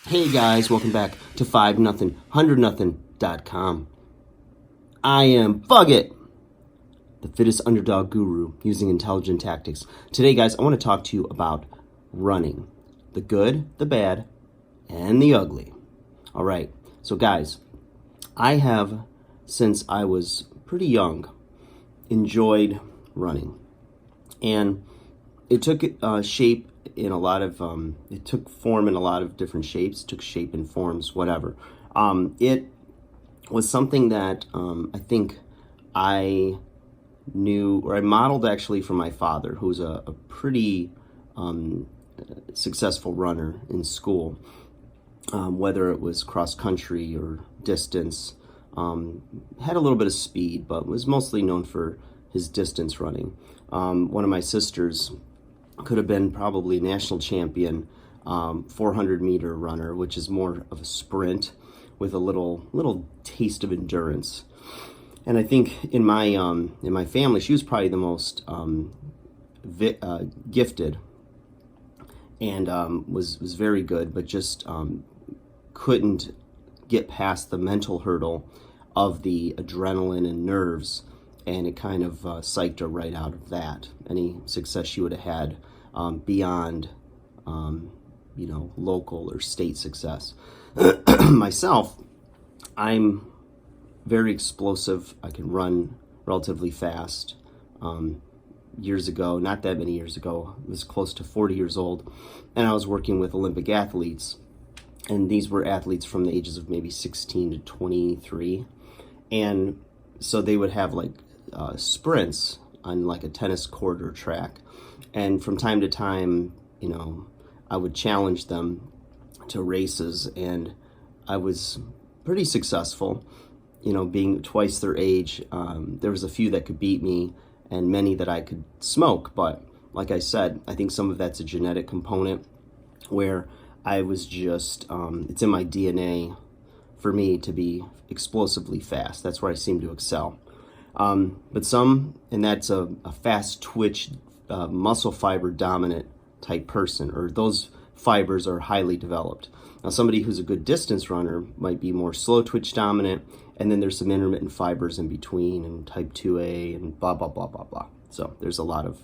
Hey guys, welcome back to 5 nothing 100 nothing.com. I am Fugit, the fittest underdog guru using intelligent tactics. Today, guys, I want to talk to you about running. The good, the bad, and the ugly. All right. So, guys, I have, since I was pretty young, enjoyed running. And it took shape in a lot of it took form in a lot of different shapes, took shape and forms, whatever. It was something that I think I knew, or I modeled actually from my father, who's a pretty successful runner in school, whether it was cross country or distance. Had a little bit of speed, but was mostly known for his distance running. One of my sisters could have been probably national champion 400-meter runner, which is more of a sprint with a little taste of endurance. And I think in my family, she was probably the most gifted, and was very good, but just couldn't get past the mental hurdle of the adrenaline and nerves, and it kind of psyched her right out of that. Any success she would have had beyond, local or state success. Myself, I'm very explosive. I can run relatively fast. Years ago, not that many years ago, I was close to 40 years old, and I was working with Olympic athletes, and these were athletes from the ages of maybe 16 to 23, and so they would have like sprints on like a tennis court or track, and from time to time, I would challenge them to races, and I was pretty successful, being twice their age. There was a few that could beat me and many that I could smoke, but like I said, I think some of that's a genetic component where I was just, it's in my DNA for me to be explosively fast. That's where I seem to excel. But some, and that's a fast twitch, muscle fiber dominant type person, or those fibers are highly developed. Now, somebody who's a good distance runner might be more slow twitch dominant, and then there's some intermittent fibers in between, and type 2A, and blah, blah, blah, blah, blah. So there's a lot of,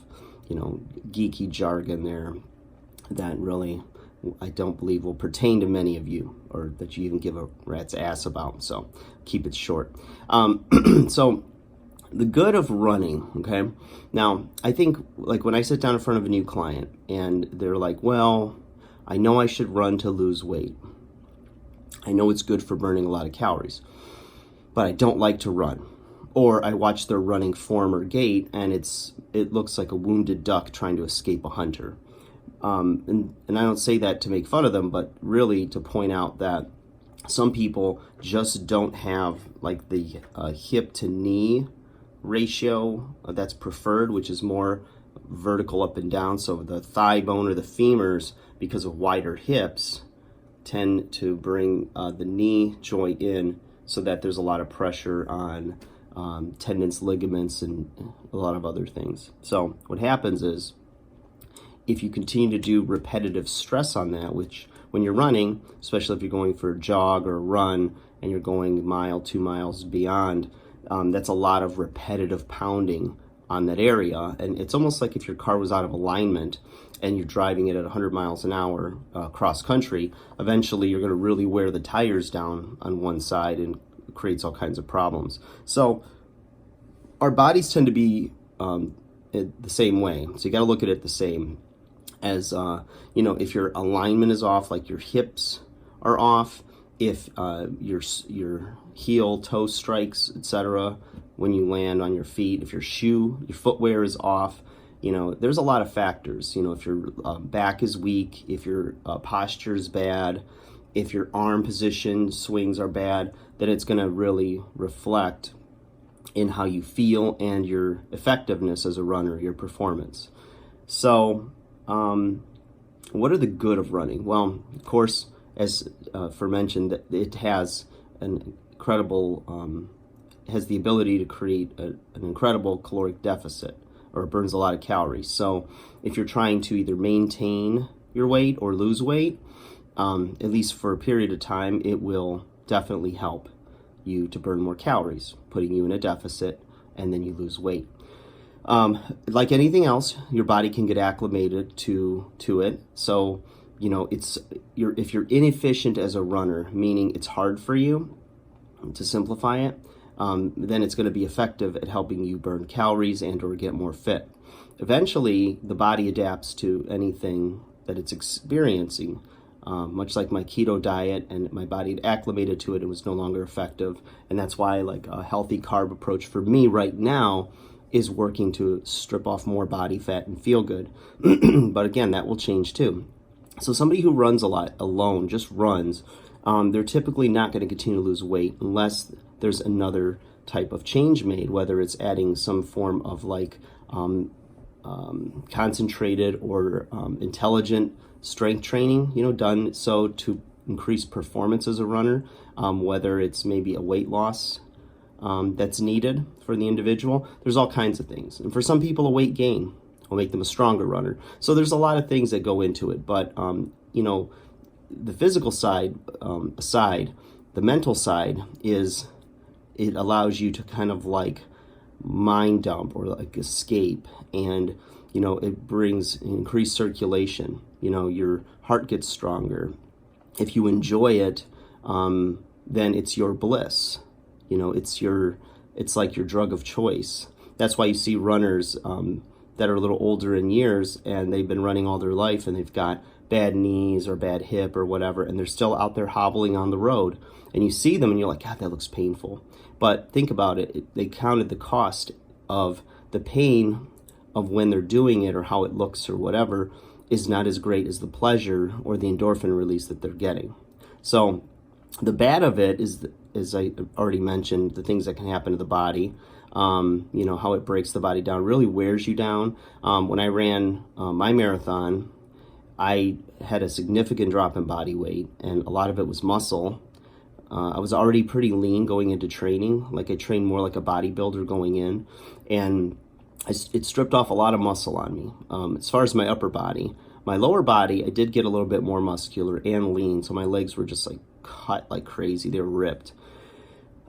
geeky jargon there that really, I don't believe will pertain to many of you, or that you even give a rat's ass about. So keep it short. So the good of running, okay? Now, I think, like, when I sit down in front of a new client and they're like, well, I know I should run to lose weight. I know it's good for burning a lot of calories, but I don't like to run. Or I watch their running form or gait, and it looks like a wounded duck trying to escape a hunter. And I don't say that to make fun of them, but really to point out that some people just don't have like the hip to knee ratio that's preferred, which is more vertical up and down. So the thigh bone or the femurs, because of wider hips, tend to bring the knee joint in, so that there's a lot of pressure on tendons, ligaments, and a lot of other things. So what happens is, if you continue to do repetitive stress on that, which when you're running, especially if you're going for a jog or a run and you're going a mile, 2 miles beyond, that's a lot of repetitive pounding on that area. And it's almost like if your car was out of alignment and you're driving it at 100 miles an hour cross country, eventually you're going to really wear the tires down on one side, and it creates all kinds of problems. So our bodies tend to be the same way. So you got to look at it the same as, if your alignment is off, like your hips are off, if your heel, toe strikes, etc., when you land on your feet, if your footwear is off, there's a lot of factors. If your back is weak, if your posture is bad, if your arm position swings are bad, then it's going to really reflect in how you feel and your effectiveness as a runner, your performance. So, what are the good of running? Well, of course, as mentioned, it has an incredible, has the ability to create an incredible caloric deficit, or it burns a lot of calories. So if you're trying to either maintain your weight or lose weight, at least for a period of time, it will definitely help you to burn more calories, putting you in a deficit, and then you lose weight. Like anything else, your body can get acclimated to it. So, if you're inefficient as a runner, meaning it's hard for you, to simplify it, then it's going to be effective at helping you burn calories and or get more fit. Eventually, the body adapts to anything that it's experiencing, much like my keto diet, and my body had acclimated to it. It was no longer effective, and that's why like a healthy carb approach for me right now is working to strip off more body fat and feel good. But again, that will change too. So somebody who runs a lot alone, just runs, they're typically not going to continue to lose weight unless there's another type of change made, whether it's adding some form of like concentrated or intelligent strength training, done so to increase performance as a runner, whether it's maybe a weight loss that's needed for the individual. There's all kinds of things. And for some people, a weight gain will make them a stronger runner. So there's a lot of things that go into it. But, the physical side aside, the mental side is it allows you to kind of like mind dump or like escape. And, it brings increased circulation. Your heart gets stronger. If you enjoy it, then it's your bliss. It's like your drug of choice. That's why you see runners that are a little older in years and they've been running all their life and they've got bad knees or bad hip or whatever, and they're still out there hobbling on the road. And you see them and you're like, God, that looks painful. But think about it. They counted the cost of the pain of when they're doing it or how it looks or whatever is not as great as the pleasure or the endorphin release that they're getting. So the bad of it is, as I already mentioned, the things that can happen to the body, how it breaks the body down, really wears you down. When I ran my marathon, I had a significant drop in body weight, and a lot of it was muscle. I was already pretty lean going into training. Like I trained more like a bodybuilder going in, and it stripped off a lot of muscle on me. As far as my upper body, my lower body, I did get a little bit more muscular and lean, so my legs were just like cut like crazy. They were ripped.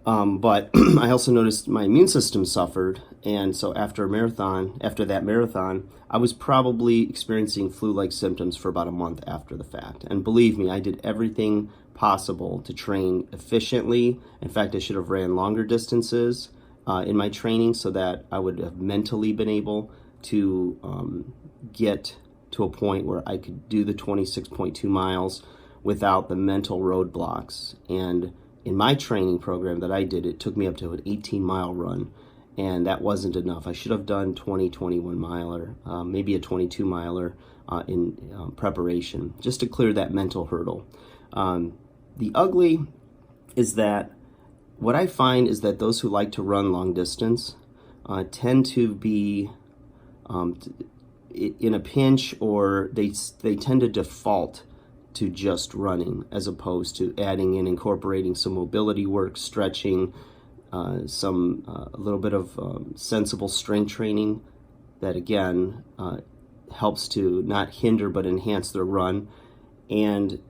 But I also noticed my immune system suffered, and so after that marathon, I was probably experiencing flu-like symptoms for about a month after the fact. And believe me, I did everything possible to train efficiently. In fact, I should have ran longer distances in my training so that I would have mentally been able to get to a point where I could do the 26.2 miles without the mental roadblocks. And in my training program that I did, it took me up to an 18-mile run, and that wasn't enough. I should have done 21 miler, maybe a 22 miler in preparation, just to clear that mental hurdle. The ugly is that what I find is that those who like to run long distance tend to be in a pinch, or they tend to default to just running as opposed to incorporating some mobility work, stretching, a little bit of sensible strength training that again helps to not hinder but enhance their run. And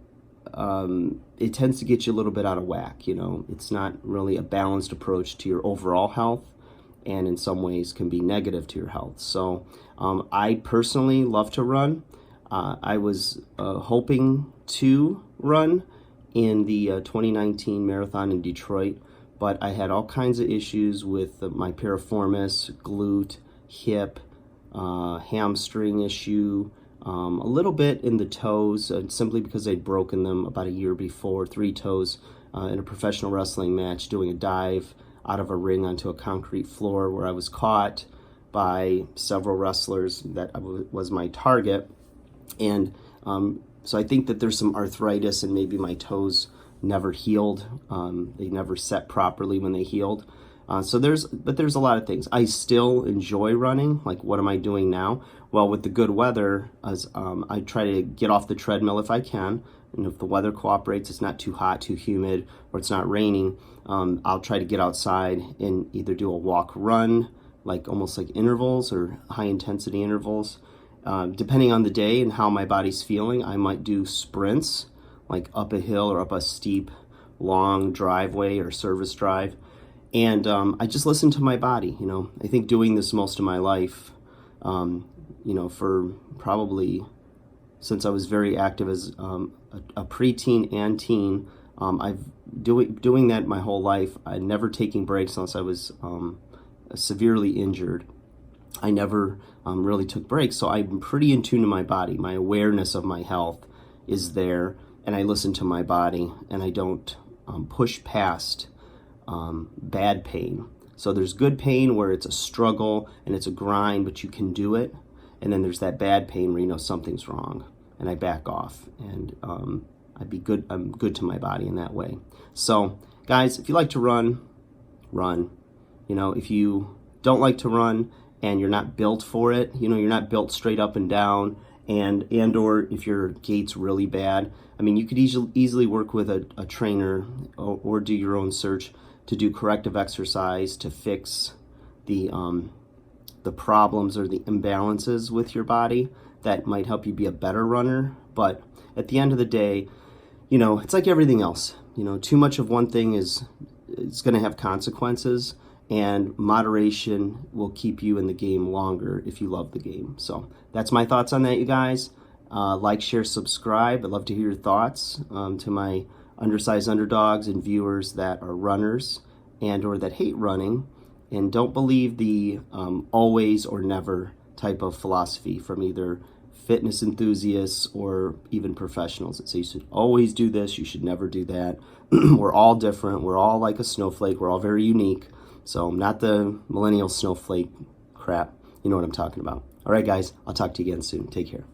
it tends to get you a little bit out of whack. It's not really a balanced approach to your overall health, and in some ways can be negative to your health. So I personally love to run. I was hoping to run in the 2019 marathon in Detroit, but I had all kinds of issues with my piriformis, glute, hip, hamstring issue, a little bit in the toes, simply because I'd broken them about a year before, 3 toes, in a professional wrestling match, doing a dive out of a ring onto a concrete floor where I was caught by several wrestlers that was my target. And so I think that there's some arthritis, and maybe my toes never healed. They never set properly when they healed. But there's a lot of things. I still enjoy running. Like, what am I doing now? Well, with the good weather, I try to get off the treadmill if I can. And if the weather cooperates, it's not too hot, too humid, or it's not raining, I'll try to get outside and either do a walk run, like almost like intervals or high intensity intervals. Depending on the day and how my body's feeling, I might do sprints, like up a hill or up a steep, long driveway or service drive. And I just listen to my body. I think doing this most of my life, for probably since I was very active as a preteen and teen, I've doing that my whole life. I never taking breaks unless I was severely injured. I never really took breaks, so I'm pretty in tune to my body. My awareness of my health is there, and I listen to my body, and I don't push past bad pain. So there's good pain where it's a struggle and it's a grind, but you can do it. And then there's that bad pain where you know something's wrong, and I back off, and I'm good to my body in that way. So guys, if you like to run. If you don't like to run and you're not built for it, you're not built straight up and down, and or if your gait's really bad, you could easily work with a trainer or do your own search to do corrective exercise to fix the problems or the imbalances with your body that might help you be a better runner. But at the end of the day, it's like everything else. Too much of one thing is going to have consequences, and moderation will keep you in the game longer if you love the game. So that's my thoughts on that, you guys. Like, share, subscribe. I'd love to hear your thoughts to my undersized underdogs and viewers that are runners and or that hate running and don't believe the always or never type of philosophy from either fitness enthusiasts or even professionals that say you should always do this, you should never do that. We're all different. We're all like a snowflake. We're all very unique. So not the millennial snowflake crap. You know what I'm talking about. All right, guys, I'll talk to you again soon. Take care.